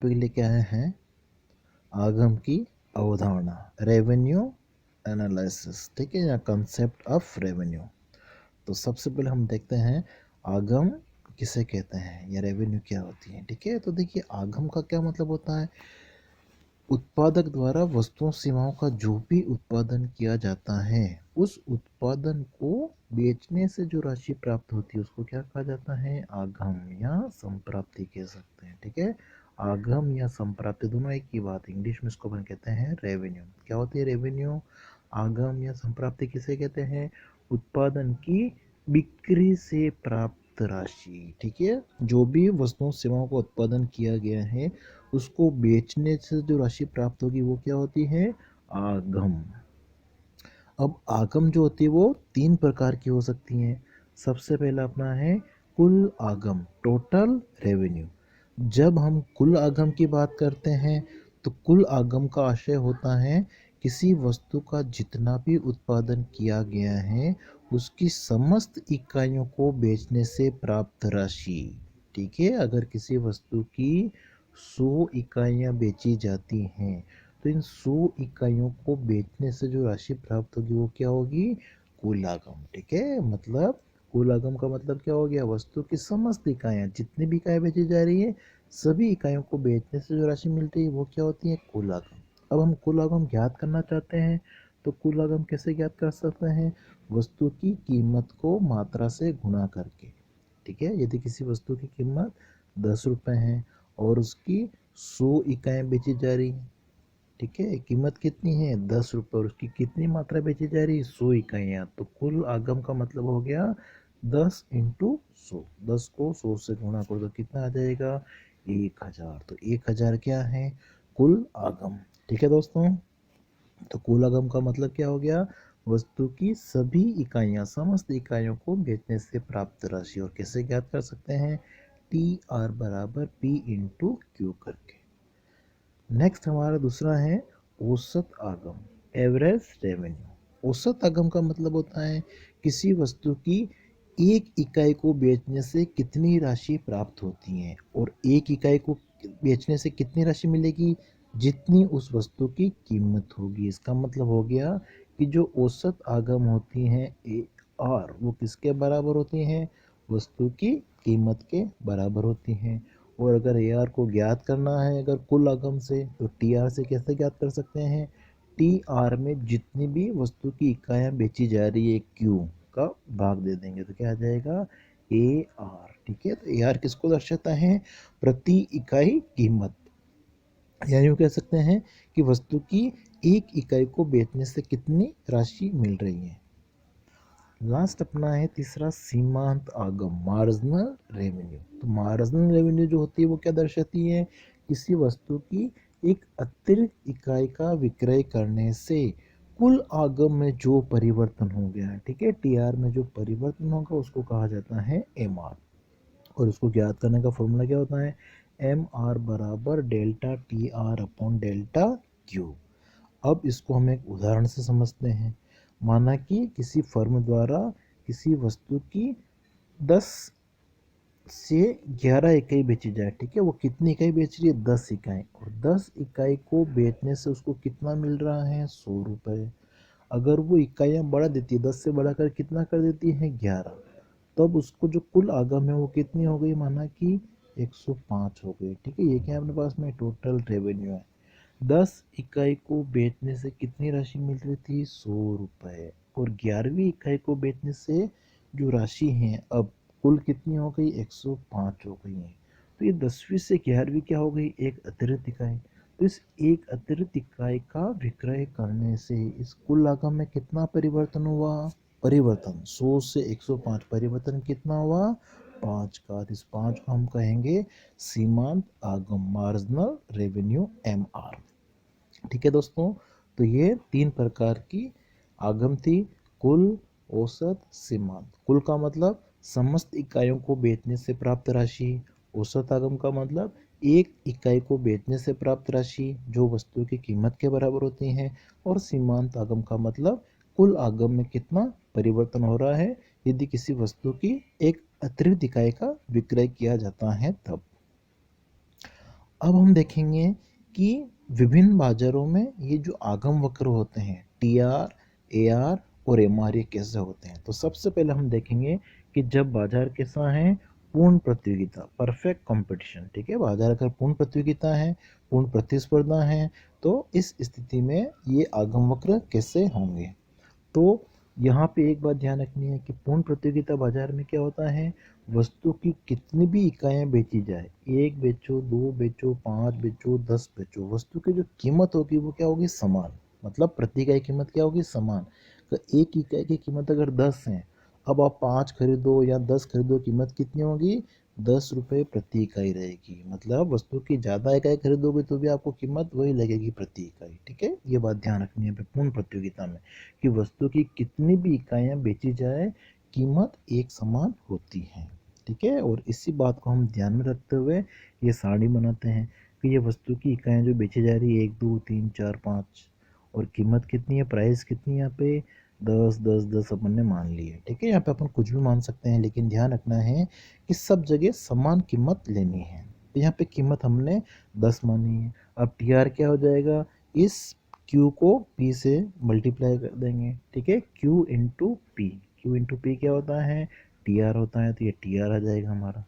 Topic लेके आए हैं आगम की अवधारणा, रेवेन्यू एनालिसिस, ठीक है, या कंसेप्ट ऑफ रेवेन्यू। तो सबसे पहले हम देखते हैं आगम किसे कहते हैं या रेवेन्यू क्या होती है। ठीक है, तो देखिए आगम का क्या मतलब होता है। उत्पादक द्वारा वस्तुओं सेवाओं का जो भी उत्पादन किया जाता है, उस उत्पादन को बेचने से जो राशि प्राप्त होती है उसको क्या कहा जाता है, आगम या संप्राप्ति कह सकते हैं। ठीक है, आगम या संप्राप्ति दोनों एक ही बात है। इंग्लिश में इसको अपन कहते हैं रेवेन्यू। क्या होती है रेवेन्यू, आगम या संप्राप्ति किसे कहते हैं, उत्पादन की बिक्री से प्राप्त राशि। ठीक है, जो भी वस्तुओं सेवाओं का उत्पादन किया गया है उसको बेचने से जो राशि प्राप्त होगी वो क्या होती है, आगम। अब आगम जो होती है वो 3 प्रकार की हो सकती हैं। सबसे पहला अपना है कुल आगम, टोटल रेवेन्यू। जब हम कुल आगम की बात करते हैं तो कुल आगम का आशय होता है किसी वस्तु का जितना भी उत्पादन किया गया है उसकी समस्त इकाइयों को बेचने से प्राप्त राशि। ठीक है, अगर किसी वस्तु की 100 इकाइयाँ बेची जाती हैं तो इन 100 इकाइयों को बेचने से जो राशि प्राप्त होगी वो क्या होगी, कुल आगम। ठीक है, मतलब कुल आगम का मतलब क्या हो गया, वस्तु की समस्त इकाइयाँ, जितनी भी इकाई बेची जा रही है सभी इकाइयों को बेचने से जो राशि मिल रही है वो क्या होती है, कुल आगम। अब हम कुल आगम ज्ञात करना चाहते हैं तो कुल आगम कैसे ज्ञात कर सकते हैं, वस्तु की कीमत को मात्रा से गुणा करके। ठीक है, यदि किसी वस्तु की कीमत 10 रुपये है और उसकी 100 इकाइयाँ बेची जा रही हैं, ठीक है, कीमत कितनी है 10 रुपये और उसकी कितनी मात्रा बेची जा रही है 100 इकाइयाँ, तो कुल आगम का मतलब हो गया 10 इंटू 100। 10 को 100 से गुणा कर दो कितना आ जाएगा, 1000। तो 1000 क्या है, कुल आगम। ठीक है दोस्तों, तो कुल आगम का मतलब क्या हो गया, वस्तु की सभी इकाइयाँ, समस्त इकाइयों को बेचने से प्राप्त राशि। और कैसे ज्ञात कर सकते हैं, टी आर बराबर पी इंटू क्यू करके। नेक्स्ट हमारा दूसरा है औसत आगम, एवरेज रेवेन्यू। औसत आगम का मतलब होता है किसी वस्तु की एक इकाई को बेचने से कितनी राशि प्राप्त होती है, और एक इकाई को बेचने से कितनी राशि मिलेगी, जितनी उस वस्तु की कीमत होगी। इसका मतलब हो गया कि जो औसत आगम होती हैं ए आर, वो किसके बराबर होती हैं, वस्तु की कीमत के बराबर होती हैं। और अगर ए आर को ज्ञात करना है अगर कुल आगम से, तो टी आर से कैसे ज्ञात कर सकते हैं, टी आर में जितनी भी वस्तु की इकाइयाँ बेची जा रही है क्यू का भाग दे देंगे तो क्या आ जाएगा, ए आर। ठीक है, तो ए आर किसको दर्शाता है, प्रति इकाई कीमत, या यूँ कह सकते हैं कि वस्तु की एक इकाई को बेचने से कितनी राशि मिल रही है। लास्ट अपना है तीसरा सीमांत आगम, मार्जिनल रेवेन्यू। तो मार्जिनल रेवेन्यू जो होती है वो क्या दर्शाती है, किसी वस्तु की एक अतिरिक्त इकाई का विक्रय करने से कुल आगम में जो परिवर्तन हो गया है, ठीक है, टीआर में जो परिवर्तन होगा उसको कहा जाता है एम आर। और उसको ज्ञात करने का फॉर्मूला क्या होता है, एम आर बराबर delta T R upon delta Q. अब इसको हम एक उदाहरण से समझते हैं। माना कि किसी फर्म द्वारा किसी वस्तु की 10 से 11 इकाई बेची जाए, ठीक है, वो कितनी इकाई बेच रही है, 10 इकाई, और 10 इकाई को बेचने से उसको कितना मिल रहा है, 100 रुपये। अगर वो इकाइयाँ बढ़ा देती है, 10 से बढ़ाकर कितना कर देती है, 11, तब उसको जो कुल आगम है वो कितनी हो गई, माना कि 105 हो गई। ठीक है, ये क्या है अपने पास में टोटल रेवेन्यू है। 10 इकाई को बेचने से कितनी राशि मिल रही थी, 100 रुपये, और 11वीं इकाई को बेचने से जो राशि है अब कुल कितनी हो गई, 105 हो गई है। तो ये 10वीं से 11वीं क्या हो गई, एक अतिरिक्त इकाई। तो इस एक अतिरिक्त इकाई का विक्रय करने से इस कुल आगम में कितना परिवर्तन हुआ, परिवर्तन 100 से 105, परिवर्तन कितना हुआ, 5 का। इस 5 को हम कहेंगे सीमांत आगम, मार्जिनल रेवेन्यू, एम आर। ठीक है दोस्तों, तो ये 3 प्रकार की आगम थी, कुल, औसत, सीमांत। कुल का मतलब समस्त इकाइयों को बेचने से प्राप्त राशि, औसत आगम का मतलब एक इकाई को बेचने से प्राप्त राशि जो वस्तु की कीमत के बराबर होती है, और सीमांत आगम का मतलब कुल आगम में कितना परिवर्तन हो रहा है यदि किसी वस्तु की एक अतिरिक्त इकाई का विक्रय किया जाता है तब। अब हम देखेंगे कि विभिन्न बाजारों में ये जो आगम वक्र होते हैं टीआर, एआर और एमआर ये कैसे होते हैं। तो सबसे पहले हम देखेंगे कि जब बाजार कैसा है, पूर्ण प्रतियोगिता, परफेक्ट कंपटीशन, ठीक है। बाजार अगर पूर्ण प्रतियोगिता है, पूर्ण प्रतिस्पर्धा है, तो इस स्थिति में ये आगम वक्र कैसे होंगे। तो यहाँ पे एक बात ध्यान रखनी है कि पूर्ण प्रतियोगिता बाजार में क्या होता है, वस्तु की कितनी भी इकाइयाँ बेची जाए, एक बेचो, दो बेचो, पाँच बेचो, 10 बेचो, वस्तु की जो कीमत होगी वो क्या होगी, समान। मतलब प्रति इकाई कीमत क्या होगी, समान। तो एक इकाई की कीमत अगर 10 है, अब आप 5 खरीदो या 10 खरीदो, कीमत कितनी होगी, 10 रुपये प्रति इकाई रहेगी। मतलब वस्तु की ज़्यादा इकाई खरीदोगे तो भी आपको कीमत वही लगेगी प्रति इकाई, ठीक है। ये बात ध्यान रखनी है पूर्ण प्रतियोगिता में कि वस्तु की कितनी भी इकाइयाँ बेची जाए, कीमत एक समान होती है, ठीक है। और इसी बात को हम ध्यान में रखते हुए ये सारणी बनाते हैं कि ये वस्तु की इकाइयाँ जो बेची जा रही है 1 2 3 4 5, और कीमत कितनी है, प्राइस कितनी है, यहाँ पे 10 10 10 अपन ने मान ली है, ठीक है। यहाँ पे अपन कुछ भी मान सकते हैं, लेकिन ध्यान रखना है कि सब जगह समान कीमत लेनी है। तो यहाँ पे कीमत हमने 10 मानी है। अब टी आर क्या हो जाएगा, इस Q को P से मल्टीप्लाई कर देंगे, ठीक है। Q into P, Q into P क्या होता है, टी आर होता है, तो ये टी आर आ जाएगा हमारा।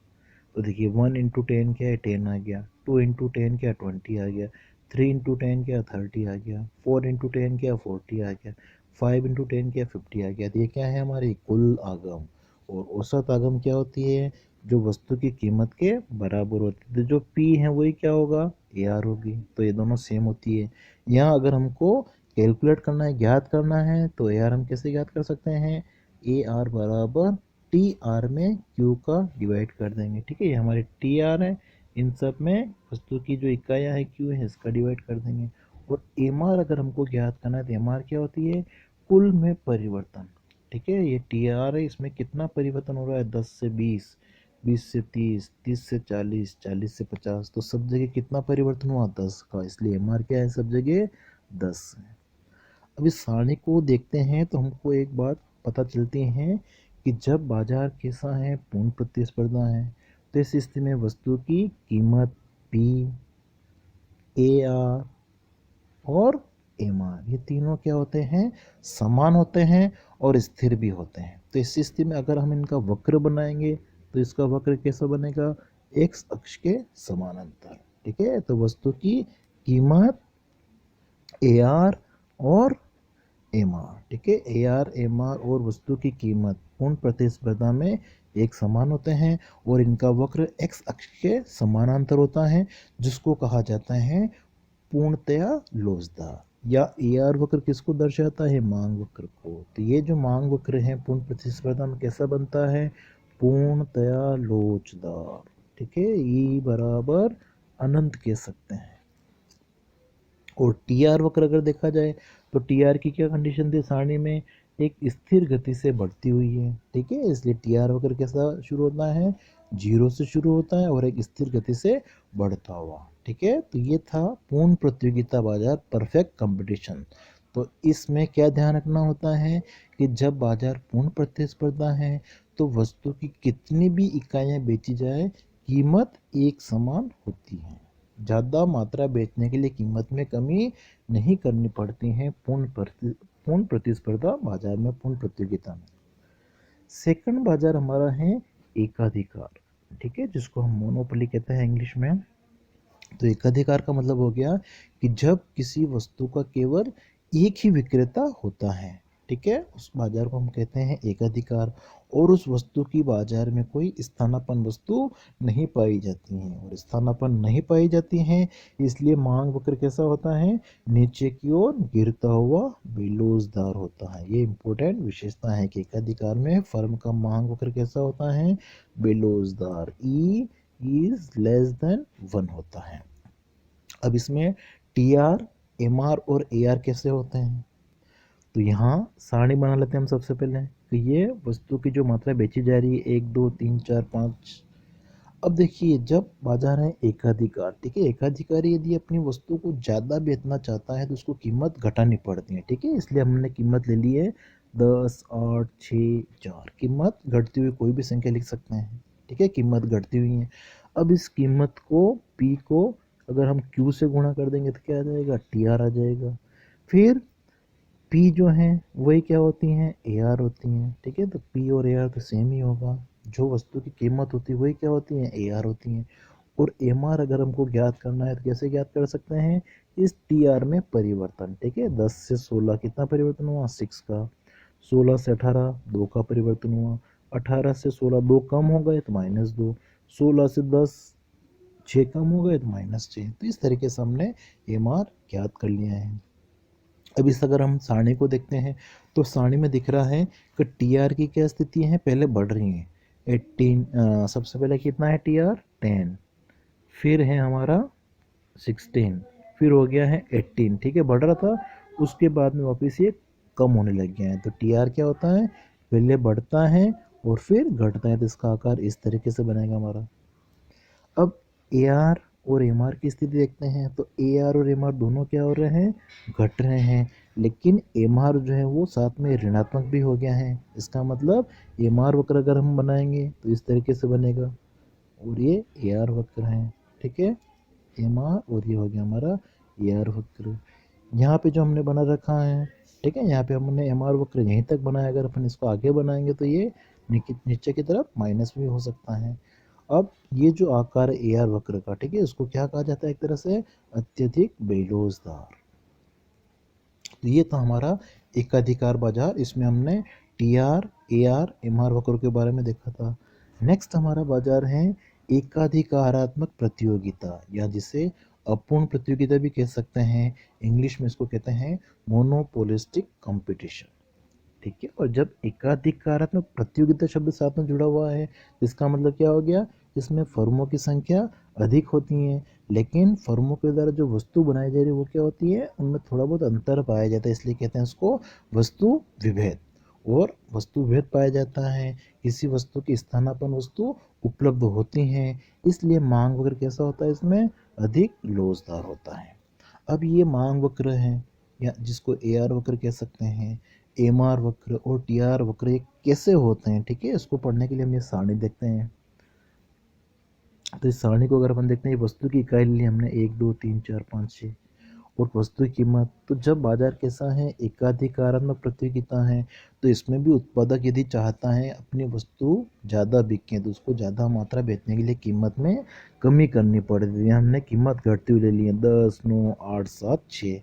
तो देखिए 1 इंटू 10 क्या है, 10 आ गया, 2 इंटू 10 क्या, 20 आ गया, 3 इंटू 10 क्या, 30 आ गया, 4 इंटू 10 क्या, 40 आ गया, 5 इंटू 10 क्या, 50 आ गया। तो ये क्या है, हमारी कुल आगम। और औसत आगम क्या होती है, जो वस्तु की कीमत के बराबर होती है। तो जो P है वही क्या होगा, ए आर होगी। तो ये दोनों सेम होती है। यहाँ अगर हमको कैलकुलेट करना है, ज्ञात करना है, तो ए आर हम कैसे ज्ञात कर सकते हैं, ए आर बराबर टी आर में क्यू का डिवाइड कर देंगे, ठीक है। ये हमारे टी आर है, इन सब में वस्तु की जो इकाइयाँ है क्यू है, इसका डिवाइड कर देंगे। और एम आर अगर हमको ज्ञात करना है तो एम आर क्या होती है, कुल में परिवर्तन, ठीक है। ये टी आर है, इसमें कितना परिवर्तन हो रहा है, 10 से 20, 20 से 30, 30 से 40, 40 से 50, तो सब जगह कितना परिवर्तन हुआ, 10 का, इसलिए एम आर क्या है, सब जगह 10 है। अब इस सारणी को देखते हैं तो हमको एक बात पता चलती है कि जब बाजार कैसा है, पूर्ण प्रतिस्पर्धा है, तो इस स्थिति में वस्तु की कीमत पी, ए आर और एम आर ये तीनों क्या होते हैं, समान होते हैं और स्थिर भी होते हैं। तो इस स्थिति में अगर हम इनका वक्र बनाएंगे तो इसका वक्र कैसा बनेगा, एक्स अक्ष के समानांतर, ठीक है। तो वस्तु की कीमत ए आर और एम आर, ठीक है। ए आर एम आर और वस्तु की कीमत पूर्ण प्रतिस्पर्धा में एक समान होते हैं और इनका वक्र एक्स अक्ष के समानांतर होता है, जिसको कहा जाता है पूर्णतया लोचदार। या ए आर वक्र किसको दर्शाता है, मांग वक्र को। तो ये जो मांग वक्र है पूर्ण प्रतिस्पर्धा में कैसा बनता है, पूर्णतया लोचदार, ठीक है। ई बराबर अनंत कह सकते हैं। और टी आर वक्र अगर देखा जाए तो टी आर की क्या कंडीशन थी, सारणी में एक स्थिर गति से बढ़ती हुई है, ठीक है। इसलिए टी आर वक्र कैसा शुरू होता है, 0 से शुरू होता है और एक स्थिर गति से बढ़ता हुआ, ठीक है। तो ये था पूर्ण प्रतियोगिता बाजार, परफेक्ट कंपटीशन। तो इसमें क्या ध्यान रखना होता है कि जब बाजार पूर्ण प्रतिस्पर्धा है तो वस्तु की कितनी भी इकाइयाँ बेची जाए, कीमत एक समान होती है। ज़्यादा मात्रा बेचने के लिए कीमत में कमी नहीं करनी पड़ती है पूर्ण प्रतिस्पर्धा बाजार में, पूर्ण प्रतियोगिता में। सेकंड बाजार हमारा है एकाधिकार, ठीक है, जिसको हम मोनोपोली कहते हैं इंग्लिश में। तो एकाधिकार का मतलब हो गया कि जब किसी वस्तु का केवल एक ही विक्रेता होता है, ठीक है, उस बाजार को हम कहते हैं एकाधिकार। और उस वस्तु की बाजार में कोई स्थानापन्न वस्तु नहीं पाई जाती है, और स्थानापन्न नहीं पाई जाती हैं, इसलिए मांग वक्र कैसा होता है, नीचे की ओर गिरता हुआ बेलोजदार होता है। ये इंपॉर्टेंट विशेषता है कि एकाधिकार में फर्म का मांग वक्र कैसा होता है, बेलोजदार, ई इज लेस देन 1 होता है। अब इसमें टी आर, एम आर और ए आर कैसे होते हैं, तो यहाँ सारणी बना लेते हैं हम सबसे पहले कि ये वस्तु की जो मात्रा बेची जा रही है 1 2 3 4 5। अब देखिए जब बाजार है एकाधिकार, ठीक है, एकाधिकारी यदि अपनी वस्तु को ज़्यादा बेचना चाहता है तो उसको कीमत घटानी पड़ती है, ठीक है। इसलिए हमने कीमत ले ली है 10 8 6 4, कीमत घटती हुई कोई भी संख्या लिख सकते हैं, ठीक है, कीमत घटती हुई है। अब इस कीमत को पी को अगर हम Q से गुणा कर देंगे तो क्या आ जाएगा, TR आ जाएगा। फिर P जो है वही क्या होती हैं, AR होती हैं, ठीक है। तो P और AR तो सेम ही होगा, जो वस्तु की कीमत होती है वही क्या होती है, AR होती हैं। और MR अगर हमको ज्ञात करना है तो कैसे ज्ञात कर सकते हैं, इस TR में परिवर्तन, ठीक है। 10 से 16 कितना परिवर्तन हुआ, 6 का। 16 से 18 2 का परिवर्तन हुआ। 18 से 16 2 कम हो गए तो -2। 16 से 10 6 कम हो गए तो -6। तो इस तरीके से हमने MR ज्ञात कर लिया है। अब इस अगर हम सारणी को देखते हैं तो सारणी में दिख रहा है कि TR की क्या स्थिति है, पहले बढ़ रही है। 18 सबसे पहले कितना है TR, 10। फिर है हमारा 16, फिर हो गया है 18, ठीक है, बढ़ रहा था। उसके बाद में वापस ये कम होने लग गया है। तो TR क्या होता है, पहले बढ़ता है और फिर घटता है। तो इसका आकार इस तरीके से बनेगा हमारा। अब AR और MR की स्थिति देखते हैं तो AR और MR दोनों क्या हो रहे हैं, घट रहे हैं। लेकिन MR जो है वो साथ में ऋणात्मक भी हो गया है। इसका मतलब MR वक्र अगर हम बनाएंगे तो इस तरीके से बनेगा, और ये AR वक्र है, ठीक है। MR और ये हो गया हमारा AR वक्र। यहाँ पे जो हमने बना रखा है, ठीक है, यहाँ पे हमने MR वक्र यहीं तक बनाया। अगर अपन इसको आगे बनाएंगे तो ये नीचे की तरफ माइनस भी हो सकता है। अब ये जो आकार है AR वक्र का, ठीक है, इसको क्या कहा जाता है, एक तरह से अत्यधिक बेलोजदार। तो ये था हमारा एकाधिकार बाजार। इसमें हमने TR, AR, MR वक्रों के बारे में देखा था। नेक्स्ट हमारा बाजार है एकाधिकारात्मक प्रतियोगिता, या जिसे अपूर्ण प्रतियोगिता भी कह सकते हैं। इंग्लिश में इसको कहते हैं मोनोपोलिस्टिक कंपटीशन, ठीक है। और जब एकाधिकारात्मक प्रतियोगिता शब्द साथ में जुड़ा हुआ है, इसका मतलब क्या हो गया, इसमें फर्मों की संख्या अधिक होती है, लेकिन फर्मों के द्वारा जो वस्तु बनाई जा रही है वो क्या होती है, उनमें थोड़ा बहुत अंतर पाया जाता है। इसलिए कहते हैं इसको वस्तु विभेद। और वस्तु विभेद पाया जाता है, किसी वस्तु की स्थानापन्न वस्तु उपलब्ध होती हैं, इसलिए मांग वक्र कैसा होता है, इसमें अधिक लोचदार होता है। अब ये मांग वक्र है, या जिसको AR वक्र कह सकते हैं, MR वक्र और TR वक्र ये कैसे होते हैं, ठीक है। इसको पढ़ने के लिए हम ये सारणी देखते हैं। तो इस सारणी को अगर अपन देखते हैं, वस्तु की इकाई ली हमने 1 2 3 4 5 6, और वस्तु की कीमत। तो जब बाजार कैसा है, एकाधिकारात्मक प्रतियोगिता है, तो इसमें भी उत्पादक यदि चाहता है अपनी वस्तु ज़्यादा बिके तो उसको ज़्यादा मात्रा बेचने के लिए कीमत में कमी करनी पड़ती है। हमने कीमत घटती हुई ले ली है, 10 9 8 7 6।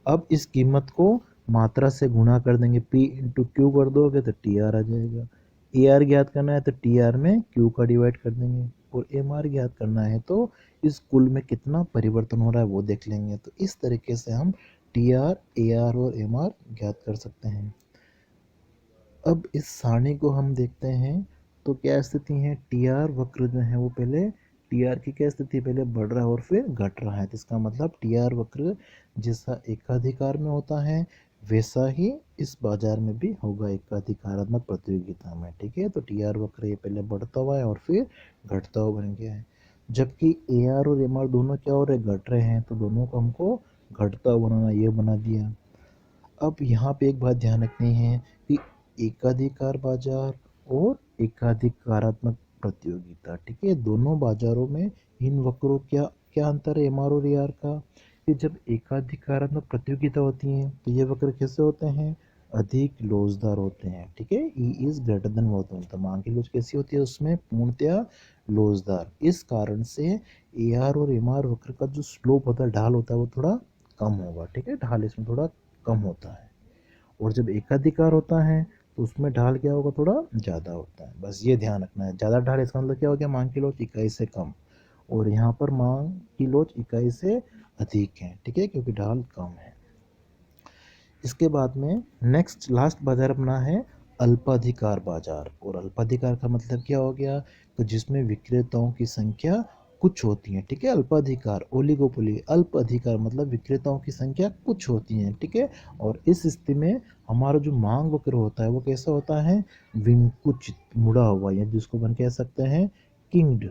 अब इस कीमत को मात्रा से गुणा कर देंगे, P इंटू क्यू कर दोगे तो TR आ जाएगा। AR ज्ञात करना है तो TR में Q का डिवाइड कर देंगे, और MR ज्ञात करना है तो इस कुल में कितना परिवर्तन हो रहा है वो देख लेंगे। तो इस तरीके से हम TR, AR और MR ज्ञात कर सकते हैं। अब इस सारणी को हम देखते हैं तो क्या स्थिति है, TR वक्र जो है वो पहले, TR की क्या स्थिति, पहले बढ़ रहा है और फिर घट रहा है। तो इसका मतलब TR वक्र जैसा एकाधिकार में होता है वैसा ही इस बाजार में भी होगा, एकाधिकारात्मक प्रतियोगिता में, ठीक है। तो TR वक्र ये पहले बढ़ता हुआ है और फिर घटता हुआ बन गया है। जबकि AR और MR दोनों क्या हो रहे, घट रहे हैं, तो दोनों को हमको घटता हुआ बनाना, ये बना दिया। अब यहाँ पे एक बात ध्यान रखनी है कि एकाधिकार बाजार और एकाधिकारात्मक प्रतियोगिता, ठीक है, दोनों बाजारों में इन वक्रों क्या क्या अंतर है, MR और AR का, कि जब एकाधिकारात्मक प्रतियोगिता होती है तो ये वक्र कैसे होते हैं, अधिक लोचदार होते हैं, ठीक है। E इज ग्रेटर देन होता है, तो मांग की लोच कैसी होती है, उसमें पूर्णतया लोचदार। इस कारण से AR और MR वक्र का जो स्लोप होता है, ढाल होता है, वो थोड़ा कम होगा, ठीक है, ढाल इसमें थोड़ा कम होता है। और जब एकाधिकार होता है तो उसमें ढाल क्या होगा, थोड़ा ज़्यादा होता है। बस ये ध्यान रखना है, ज़्यादा ढाल इसका मतलब क्या हो गया, मांग की लोच इकाई से कम, और यहाँ पर मांग की लोच इकाई से अधिक है, ठीक है, क्योंकि ढाल कम है। इसके बाद में नेक्स्ट लास्ट बाजार अपना है अल्पाधिकार बाजार। और अल्पाधिकार का मतलब क्या हो गया, तो जिसमें विक्रेताओं की संख्या कुछ होती है, ठीक है। अल्पाधिकार, ओलिगोपोली, अल्प अधिकार मतलब विक्रेताओं की संख्या कुछ होती है, ठीक है। और इस स्थिति में हमारा जो मांग वक्र होता है वो कैसा होता है, विंकुचित, मुड़ा हुआ, या जिसको अपन कह सकते हैं किंग्ड,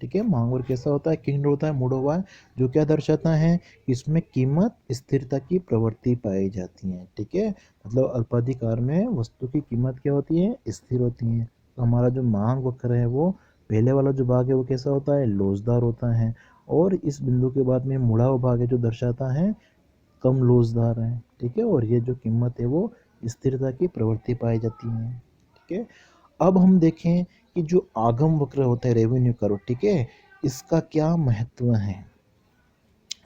ठीक है। मांग वक्र कैसा होता है, किंग्ड होता है, मुड़ा हुआ है, जो क्या दर्शाता है, इसमें कीमत स्थिरता की प्रवृत्ति पाई जाती है, ठीक है। मतलब अल्पाधिकार में वस्तु की कीमत क्या होती है, स्थिर होती है। तो हमारा जो मांग वक्र है वो पहले वाला जो भाग है वो कैसा होता है, लोचदार होता है, और इस बिंदु के बाद में मुड़ा हुआ भाग है जो दर्शाता है कम लोचदार है, ठीक है। और ये जो कीमत है वो स्थिरता की प्रवृत्ति पाई जाती है, ठीक है। अब हम देखें कि जो आगम वक्र होता है रेवेन्यू कर्व, ठीक है, इसका क्या महत्व है।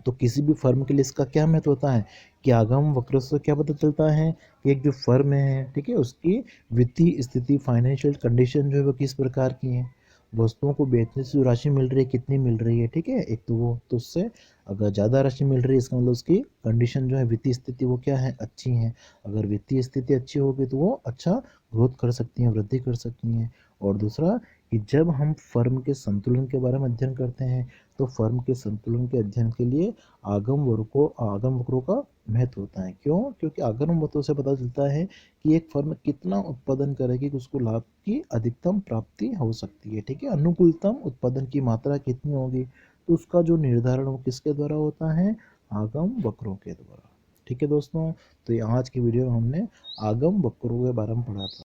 तो किसी भी फर्म के लिए इसका क्या महत्व होता है कि आगम वक्र से क्या पता चलता है कि एक जो फर्म है, ठीक है, उसकी वित्तीय स्थिति, फाइनेंशियल कंडीशन जो है वो किस प्रकार की है। वस्तुओं को बेचने से जो राशि मिल रही है कितनी मिल रही है, ठीक है, एक तो वो, तो उससे अगर ज़्यादा राशि मिल रही है इसका मतलब उसकी कंडीशन जो है, वित्तीय स्थिति वो क्या है, अच्छी है। अगर वित्तीय स्थिति अच्छी होगी तो वो अच्छा ग्रोथ कर सकती हैं, वृद्धि कर सकती हैं। और दूसरा कि जब हम फर्म के संतुलन के बारे में अध्ययन करते हैं तो फर्म के संतुलन के अध्ययन के लिए आगम वक्रों का महत्व होता है। क्यों? क्योंकि आगम वक्रों से पता चलता है कि एक फर्म कितना उत्पादन करेगी कि उसको लाभ की अधिकतम प्राप्ति हो सकती है, ठीक है। अनुकूलतम उत्पादन की मात्रा कितनी होगी, तो उसका जो निर्धारण वो किसके द्वारा होता है, आगम वक्रों के द्वारा, ठीक है दोस्तों। तो ये आज की वीडियो में हमने आगम वक्रों के बारे में पढ़ा था।